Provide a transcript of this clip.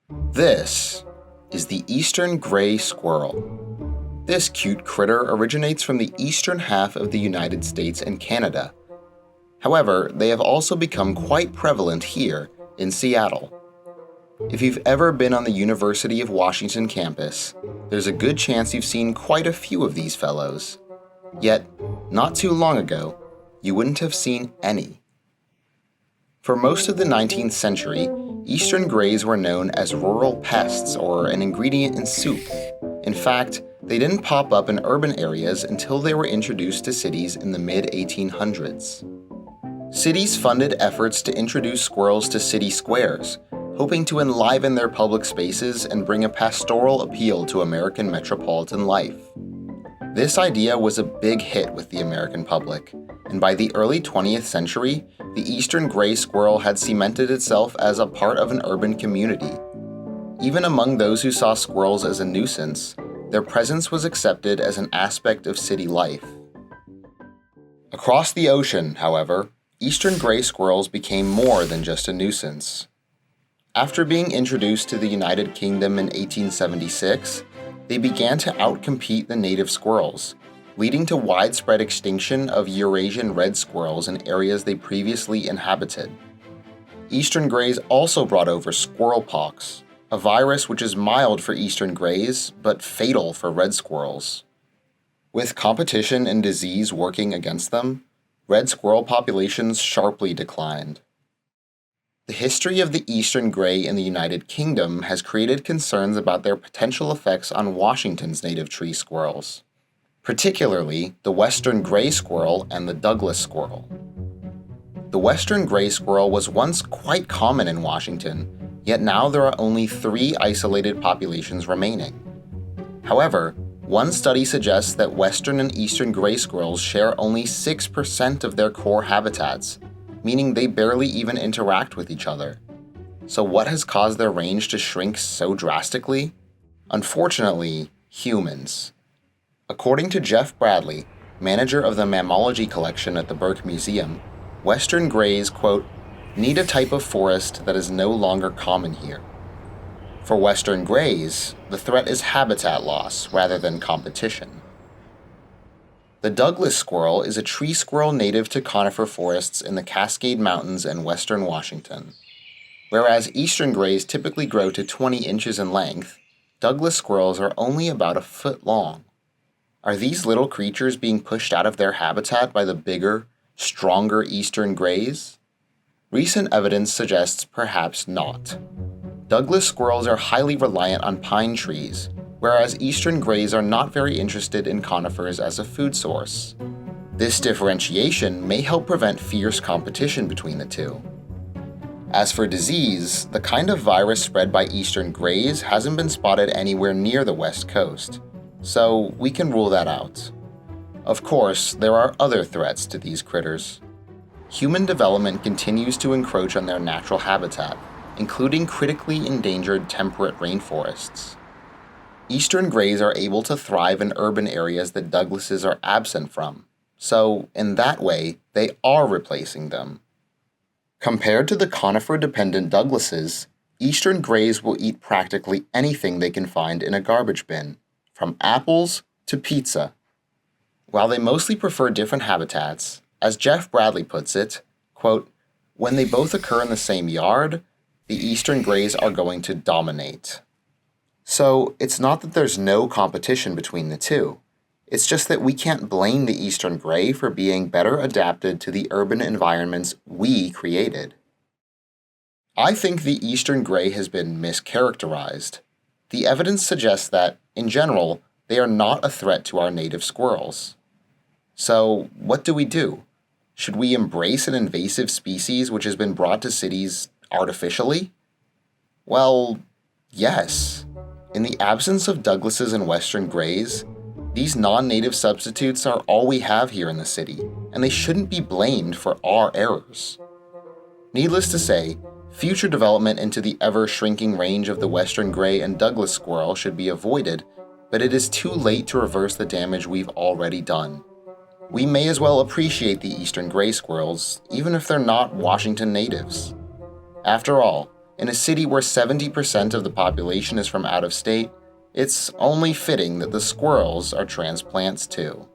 This is the eastern gray squirrel. This cute critter originates from the eastern half of the United States and Canada. However, they have also become quite prevalent here in Seattle. If you've ever been on the University of Washington campus, there's a good chance you've seen quite a few of these fellows. Yet, not too long ago, you wouldn't have seen any. For most of the 19th century, eastern grays were known as rural pests or an ingredient in soup. In fact, they didn't pop up in urban areas until they were introduced to cities in the mid-1800s. Cities funded efforts to introduce squirrels to city squares, hoping to enliven their public spaces and bring a pastoral appeal to American metropolitan life. This idea was a big hit with the American public, and by the early 20th century, the eastern gray squirrel had cemented itself as a part of an urban community. Even among those who saw squirrels as a nuisance, their presence was accepted as an aspect of city life. Across the ocean, however, eastern gray squirrels became more than just a nuisance. After being introduced to the United Kingdom in 1876, they began to outcompete the native squirrels, leading to widespread extinction of Eurasian red squirrels in areas they previously inhabited. Eastern grays also brought over squirrel pox, a virus which is mild for eastern grays but fatal for red squirrels. With competition and disease working against them, red squirrel populations sharply declined. The history of the eastern gray in the United Kingdom has created concerns about their potential effects on Washington's native tree squirrels, particularly the western gray squirrel and the Douglas squirrel. The western gray squirrel was once quite common in Washington, yet now there are only 3 isolated populations remaining. However, one study suggests that western and eastern gray squirrels share only 6% of their core habitats, meaning they barely even interact with each other. So what has caused their range to shrink so drastically? Unfortunately, humans. According to Jeff Bradley, manager of the mammalogy collection at the Burke Museum, western grays, quote, need a type of forest that is no longer common here. For western grays, the threat is habitat loss rather than competition. The Douglas squirrel is a tree squirrel native to conifer forests in the Cascade Mountains and western Washington. Whereas eastern grays typically grow to 20 inches in length, Douglas squirrels are only about a foot long. Are these little creatures being pushed out of their habitat by the bigger, stronger eastern grays? Recent evidence suggests perhaps not. Douglas squirrels are highly reliant on pine trees, whereas eastern grays are not very interested in conifers as a food source. This differentiation may help prevent fierce competition between the two. As for disease, the kind of virus spread by eastern grays hasn't been spotted anywhere near the West Coast, so we can rule that out. Of course, there are other threats to these critters. Human development continues to encroach on their natural habitat, including critically endangered temperate rainforests. Eastern grays are able to thrive in urban areas that Douglases are absent from, so in that way, they are replacing them. Compared to the conifer-dependent Douglases, eastern grays will eat practically anything they can find in a garbage bin, from apples to pizza. While they mostly prefer different habitats, as Jeff Bradley puts it, quote, when they both occur in the same yard, the eastern grays are going to dominate. So it's not that there's no competition between the two. It's just that we can't blame the eastern gray for being better adapted to the urban environments we created. I think the eastern gray has been mischaracterized. The evidence suggests that, in general, they are not a threat to our native squirrels. So what do we do? Should we embrace an invasive species which has been brought to cities artificially? Well, yes. In the absence of Douglases and western grays, these non-native substitutes are all we have here in the city, and they shouldn't be blamed for our errors. Needless to say, future development into the ever-shrinking range of the western gray and Douglas squirrel should be avoided, but it is too late to reverse the damage we've already done. We may as well appreciate the eastern gray squirrels, even if they're not Washington natives. After all, In a city where 70% of the population is from out of state, it's only fitting that the squirrels are transplants too.